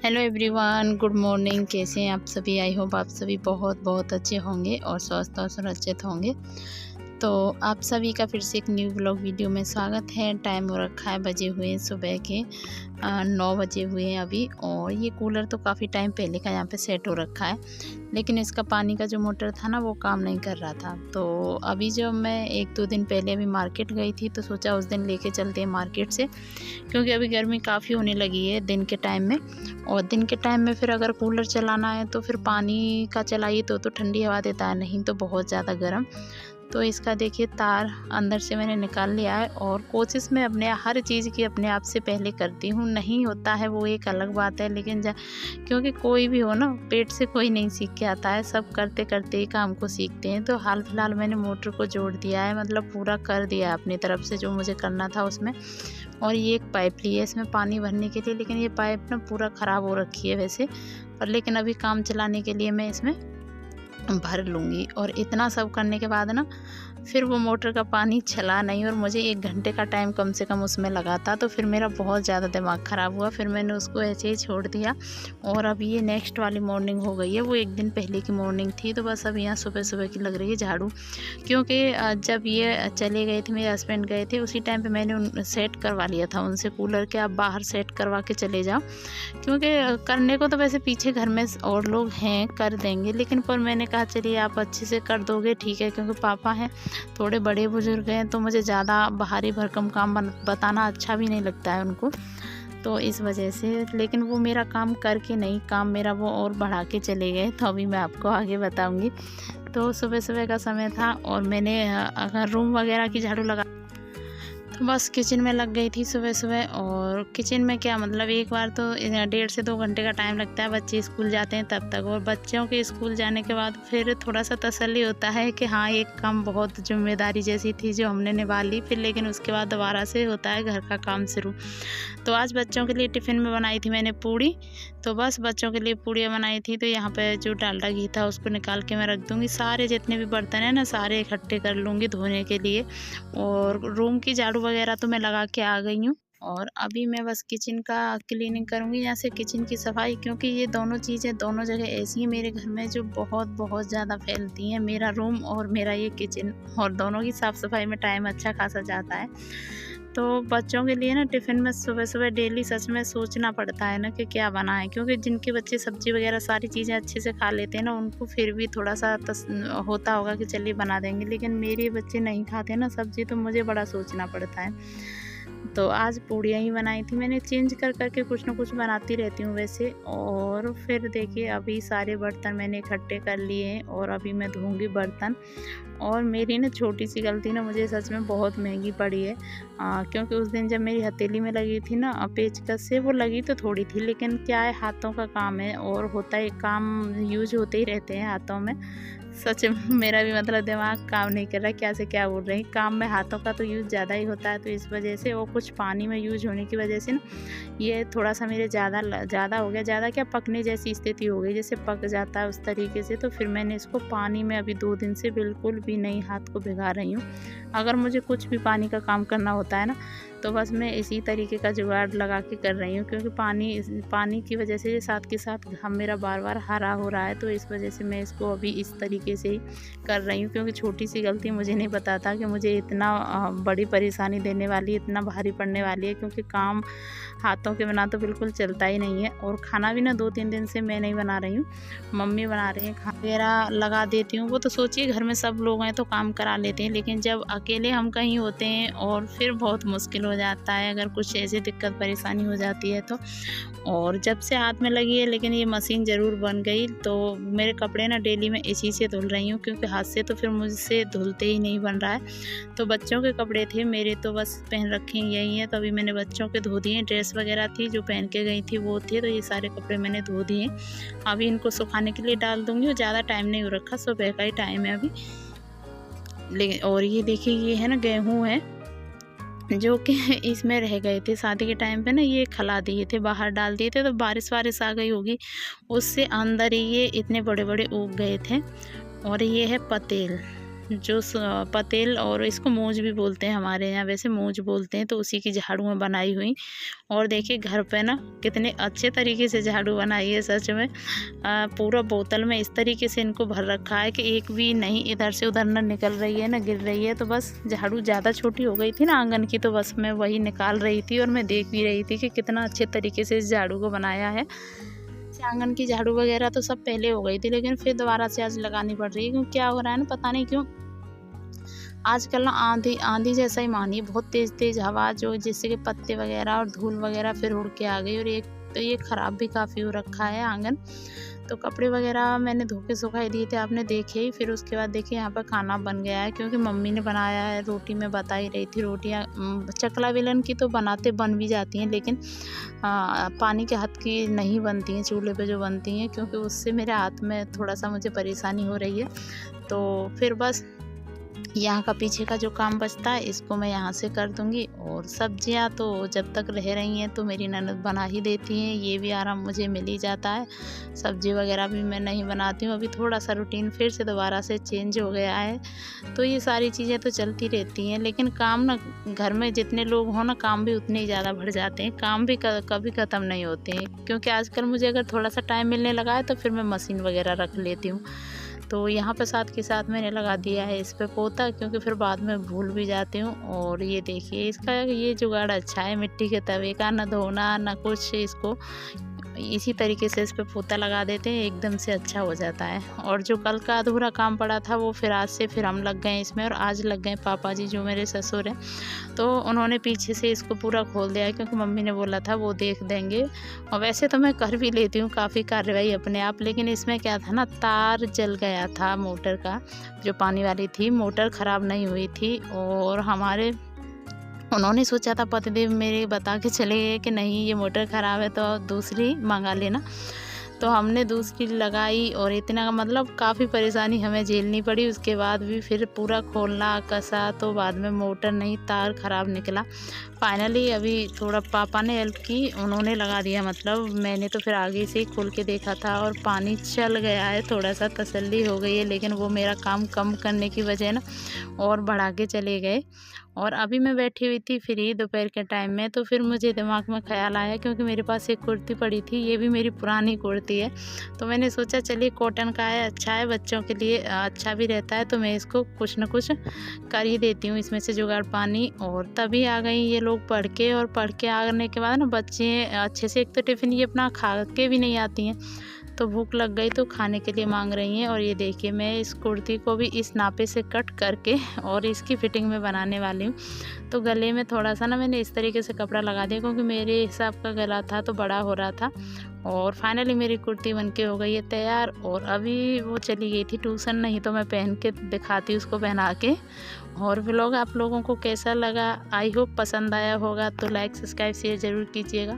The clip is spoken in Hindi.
Hello everyone, good morning. कैसे हैं आप सभी? आई होप आप सभी बहुत बहुत अच्छे होंगे और स्वस्थ और सुरक्षित होंगे। तो आप सभी का फिर से एक न्यू ब्लॉग वीडियो में स्वागत है। टाइम हो रखा है, बजे हुए हैं सुबह के 9 बजे हुए हैं अभी। और ये कूलर तो काफ़ी टाइम पहले का यहाँ पे सेट हो रखा है, लेकिन इसका पानी का जो मोटर था ना वो काम नहीं कर रहा था। तो अभी जब मैं 1-2 दिन पहले अभी मार्केट गई थी तो सोचा उस दिन लेके चलते हैं मार्केट से, क्योंकि अभी गर्मी काफ़ी होने लगी है दिन के टाइम में। और दिन के टाइम में फिर अगर कूलर चलाना है तो फिर पानी का चलाइए तो ठंडी हवा देता है, नहीं तो बहुत ज़्यादा गर्म। तो इसका देखिए तार अंदर से मैंने निकाल लिया है। और कोशिश में अपने हर चीज़ की अपने आप से पहले करती हूँ। नहीं होता है वो एक अलग बात है, लेकिन क्योंकि कोई भी हो ना, पेट से कोई नहीं सीख के आता है, सब करते करते ही काम को सीखते हैं। तो हाल फिलहाल मैंने मोटर को जोड़ दिया है, मतलब पूरा कर दिया है अपनी तरफ से जो मुझे करना था उसमें। और ये एक पाइप ली है इसमें पानी भरने के लिए, लेकिन ये पाइप ना पूरा ख़राब हो रखी है वैसे, पर लेकिन अभी काम चलाने के लिए मैं इसमें भर लूँगी। और इतना सब करने के बाद ना फिर वो मोटर का पानी चला नहीं, और मुझे 1 घंटे का टाइम कम से कम उसमें लगा था। तो फिर मेरा बहुत ज़्यादा दिमाग ख़राब हुआ, फिर मैंने उसको ऐसे ही छोड़ दिया। और अब ये नेक्स्ट वाली मॉर्निंग हो गई है, वो 1 दिन पहले की मॉर्निंग थी। तो बस अब यहाँ सुबह सुबह की लग रही है झाड़ू, क्योंकि जब ये चले गए थे, मेरे हस्बैंड गए थे, उसी टाइम पे मैंने उन सेट करवा लिया था उनसे कूलर के, आप बाहर सेट करवा के चले जाओ। क्योंकि करने को तो वैसे पीछे घर में और लोग हैं, कर देंगे, लेकिन पर मैंने कहा चलिए आप अच्छे से कर दोगे ठीक है, क्योंकि पापा हैं थोड़े बड़े बुजुर्ग हैं, तो मुझे ज़्यादा भारी भरकम काम बताना अच्छा भी नहीं लगता है उनको, तो इस वजह से। लेकिन वो मेरा काम करके नहीं, काम मेरा वो और बढ़ा के चले गए, तो अभी मैं आपको आगे बताऊंगी। तो सुबह सुबह का समय था और मैंने अगर रूम वगैरह की झाड़ू लगा, तो बस किचन में लग गई थी सुबह सुबह। और किचन में क्या मतलब, एक बार तो 1.5 से 2 घंटे का टाइम लगता है, बच्चे स्कूल जाते हैं तब तक। और बच्चों के स्कूल जाने के बाद फिर थोड़ा सा तसल्ली होता है कि हाँ एक काम बहुत जिम्मेदारी जैसी थी जो हमने निभा ली, फिर लेकिन उसके बाद दोबारा से होता है घर का काम शुरू। तो आज बच्चों के लिए टिफ़िन में बनाई थी मैंने पूड़ी, तो बस बच्चों के लिए पूड़ियाँ बनाई थी। तो यहाँ पे जो डालडा घी था उसको निकाल के मैं रख दूँगी, सारे जितने भी बर्तन हैं ना सारे इकट्ठे कर लूँगी धोने के लिए। और रूम की झाड़ू वगैरह तो मैं लगा के आ गई हूँ, और अभी मैं बस किचन का क्लीनिंग करूँगी, यहाँ से किचन की सफाई, क्योंकि ये दोनों चीज़ें दोनों जगह ऐसी हैं मेरे घर में जो बहुत बहुत ज़्यादा फैलती हैं, मेरा रूम और मेरा ये किचन, और दोनों की साफ़ सफाई में टाइम अच्छा खासा जाता है। तो बच्चों के लिए ना टिफ़िन में सुबह सुबह डेली सच में सोचना पड़ता है ना कि क्या बनाएं, क्योंकि जिनके बच्चे सब्ज़ी वगैरह सारी चीज़ें अच्छे से खा लेते हैं ना, उनको फिर भी थोड़ा सा होता होगा कि चलिए बना देंगे, लेकिन मेरे बच्चे नहीं खाते ना सब्ज़ी, तो मुझे बड़ा सोचना पड़ता है। तो आज पूड़ियाँ ही बनाई थी मैंने, चेंज कर करके कुछ ना कुछ बनाती रहती हूँ वैसे। और फिर देखिए अभी सारे बर्तन मैंने इकट्ठे कर लिए हैं और अभी मैं धोऊंगी बर्तन। और मेरी ना छोटी सी गलती ना मुझे सच में बहुत महंगी पड़ी है, क्योंकि उस दिन जब मेरी हथेली में लगी थी ना पेचकस से, वो लगी तो थोड़ी थी, लेकिन क्या है हाथों का काम है और होता है, काम यूज होते ही रहते हैं हाथों में। सच में मेरा भी मतलब दिमाग काम नहीं कर रहा क्या से क्या बोल रही, काम में हाथों का तो यूज़ ज़्यादा ही होता है, तो इस वजह से। और कुछ पानी में यूज होने की वजह से ना ये थोड़ा सा मेरे ज़्यादा हो गया, ज़्यादा क्या पकने जैसी स्थिति हो गई, जैसे पक जाता है उस तरीके से। तो फिर मैंने इसको पानी में अभी 2 दिन से बिल्कुल भी नहीं हाथ को भिगा रही हूँ। अगर मुझे कुछ भी पानी का काम करना होता है ना, तो बस मैं इसी तरीके का जुगाड़ लगा के कर रही हूँ, क्योंकि पानी की वजह से साथ के साथ हम मेरा बार बार हरा हो रहा है, तो इस वजह से मैं इसको अभी इस तरीके से ही कर रही हूँ। क्योंकि छोटी सी गलती, मुझे नहीं पता था कि मुझे इतना बड़ी परेशानी देने वाली, इतना भारी पड़ने वाली है, क्योंकि काम हाथों के बिना तो बिल्कुल चलता ही नहीं है। और खाना भी ना 2-3 दिन से मैं नहीं बना रही हूँ, मम्मी बना रही हैं। खाना वगैरह लगा देती हूँ, वो तो सोचिए घर में सब लोग हैं तो काम करा लेते हैं, लेकिन जब अकेले हम कहीं होते हैं और फिर बहुत मुश्किल हो जाता है अगर कुछ ऐसी दिक्कत परेशानी हो जाती है तो। और जब से हाथ में लगी है, लेकिन ये मशीन ज़रूर बन गई, तो मेरे कपड़े ना डेली मैं इसी से धुल रही हूँ, क्योंकि हाथ से तो फिर मुझसे धुलते ही नहीं बन रहा है। तो बच्चों के कपड़े थे मेरे, तो बस पहन रखे यही हैं, तो अभी मैंने बच्चों के धो दिए। ड्रेस वगैरह थी जो पहन के गई थी वो थे, तो ये सारे कपड़े मैंने धो दिए। अभी इनको सुखाने के लिए डाल दूँगी, और ज़्यादा टाइम नहीं हो रखा, सुबह का ही टाइम है अभी। लेकिन और ये देखिए ये है ना गेहूँ है, जो कि इसमें रह गए थे शादी के टाइम पे ना, ये खला दिए थे, बाहर डाल दिए थे, तो बारिश वारिश आ गई होगी, उससे अंदर ही ये इतने बड़े बड़े उग गए थे। और ये है पतेल, जो पतेल और इसको मूंज भी बोलते हैं हमारे यहाँ, वैसे मूंज बोलते हैं, तो उसी की झाड़ू में बनाई हुई। और देखिए घर पे ना कितने अच्छे तरीके से झाड़ू बनाई है सच में। पूरा बोतल में इस तरीके से इनको भर रखा है कि एक भी नहीं इधर से उधर ना निकल रही है ना गिर रही है। तो बस झाड़ू ज़्यादा छोटी हो गई थी ना आंगन की, तो बस मैं वही निकाल रही थी और मैं देख भी रही थी कि कितना अच्छे तरीके से इस झाड़ू को बनाया है। आंगन की झाड़ू वगैरह तो सब पहले हो गई थी, लेकिन फिर दोबारा से आज लगानी पड़ रही है। क्योंकि क्या हो रहा है ना, पता नहीं क्यों आजकल ना आंधी आंधी जैसा ही मानिए, बहुत तेज़ तेज़ हवा, जो जिससे कि पत्ते वगैरह और धूल वगैरह फिर उड़ के आ गई। और एक तो ये ख़राब भी काफ़ी हो रखा है आंगन। तो कपड़े वगैरह मैंने धो के सुखाई दिए थे, आपने देखे ही। फिर उसके बाद देखिए यहाँ पर खाना बन गया है, क्योंकि मम्मी ने बनाया है। रोटी मैं बता ही रही थी, रोटियाँ चकला बेलन की तो बन भी जाती हैं, लेकिन पानी के हाथ की नहीं बनती हैं, चूल्हे पे जो बनती हैं, क्योंकि उससे मेरे हाथ में थोड़ा सा मुझे परेशानी हो रही है। तो फिर बस यहाँ का पीछे का जो काम बचता है इसको मैं यहाँ से कर दूँगी। और सब्जियाँ तो जब तक रह रही हैं तो मेरी ननद बना ही देती हैं, ये भी आराम मुझे मिल ही जाता है। सब्जी वगैरह भी मैं नहीं बनाती हूँ, अभी थोड़ा सा रूटीन फिर से दोबारा से चेंज हो गया है। तो ये सारी चीज़ें तो चलती रहती हैं, लेकिन काम ना घर में जितने लोग हों ना, काम भी उतने ही ज़्यादा बढ़ जाते हैं। काम भी कभी ख़त्म नहीं होते हैं, क्योंकि आजकल मुझे अगर थोड़ा सा टाइम मिलने लगा है तो फिर मैं मशीन वगैरह रख लेती हूँ। तो यहाँ पे साथ के साथ मैंने लगा दिया है इस पे पोता, क्योंकि फिर बाद में भूल भी जाती हूँ। और ये देखिए इसका ये जुगाड़ अच्छा है, मिट्टी के तवे का, ना धोना ना कुछ, इसको इसी तरीके से इस पे पोता लगा देते हैं, एकदम से अच्छा हो जाता है। और जो कल का अधूरा काम पड़ा था वो फिर आज से फिर हम लग गए इसमें। और आज लग गए पापा जी, जो मेरे ससुर हैं, तो उन्होंने पीछे से इसको पूरा खोल दिया है, क्योंकि मम्मी ने बोला था वो देख देंगे। और वैसे तो मैं कर भी लेती हूँ काफ़ी कार्रवाई अपने आप, लेकिन इसमें क्या था ना, तार जल गया था मोटर का, जो पानी वाली थी मोटर ख़राब नहीं हुई थी। और उन्होंने सोचा था, पतिदेव मेरे बता के चले गए कि नहीं ये मोटर ख़राब है तो दूसरी मंगा लेना। तो हमने दूसरी लगाई और इतना मतलब काफ़ी परेशानी हमें झेलनी पड़ी। उसके बाद भी फिर पूरा खोलना कसा, तो बाद में मोटर नहीं, तार ख़राब निकला। फाइनली अभी थोड़ा पापा ने हेल्प की, उन्होंने लगा दिया, मतलब मैंने तो फिर आगे से ही खोल के देखा था और पानी चल गया है, थोड़ा सा तसल्ली हो गई है। लेकिन वो मेरा काम कम करने की वजह ना और बढ़ा के चले गए। और अभी मैं बैठी हुई थी फ्री दोपहर के टाइम में, तो फिर मुझे दिमाग में ख़्याल आया, क्योंकि मेरे पास एक कुर्ती पड़ी थी, ये भी मेरी पुरानी कुर्ती है। तो मैंने सोचा चलिए कॉटन का है, अच्छा है, बच्चों के लिए अच्छा भी रहता है, तो मैं इसको कुछ न कुछ कर ही देती हूँ इसमें से जुगाड़ पानी। और तभी आ गई ये लोग पढ़ के, और पढ़ के आने के बाद ना बच्चे अच्छे से, एक तो टिफ़िन ये अपना खा के भी नहीं आती हैं, तो भूख लग गई तो खाने के लिए मांग रही हैं। और ये देखिए मैं इस कुर्ती को भी इस नापे से कट करके और इसकी फिटिंग में बनाने वाली हूँ। तो गले में थोड़ा सा ना मैंने इस तरीके से कपड़ा लगा दिया, क्योंकि मेरे हिसाब का गला था तो बड़ा हो रहा था। और फाइनली मेरी कुर्ती बनके हो गई है तैयार। और अभी वो चली गई थी ट्यूशन, नहीं तो मैं पहन के दिखाती उसको पहना के। और व्लॉग आप लोगों को कैसा लगा, आई होप पसंद आया होगा, तो लाइक सब्सक्राइब शेयर ज़रूर कीजिएगा।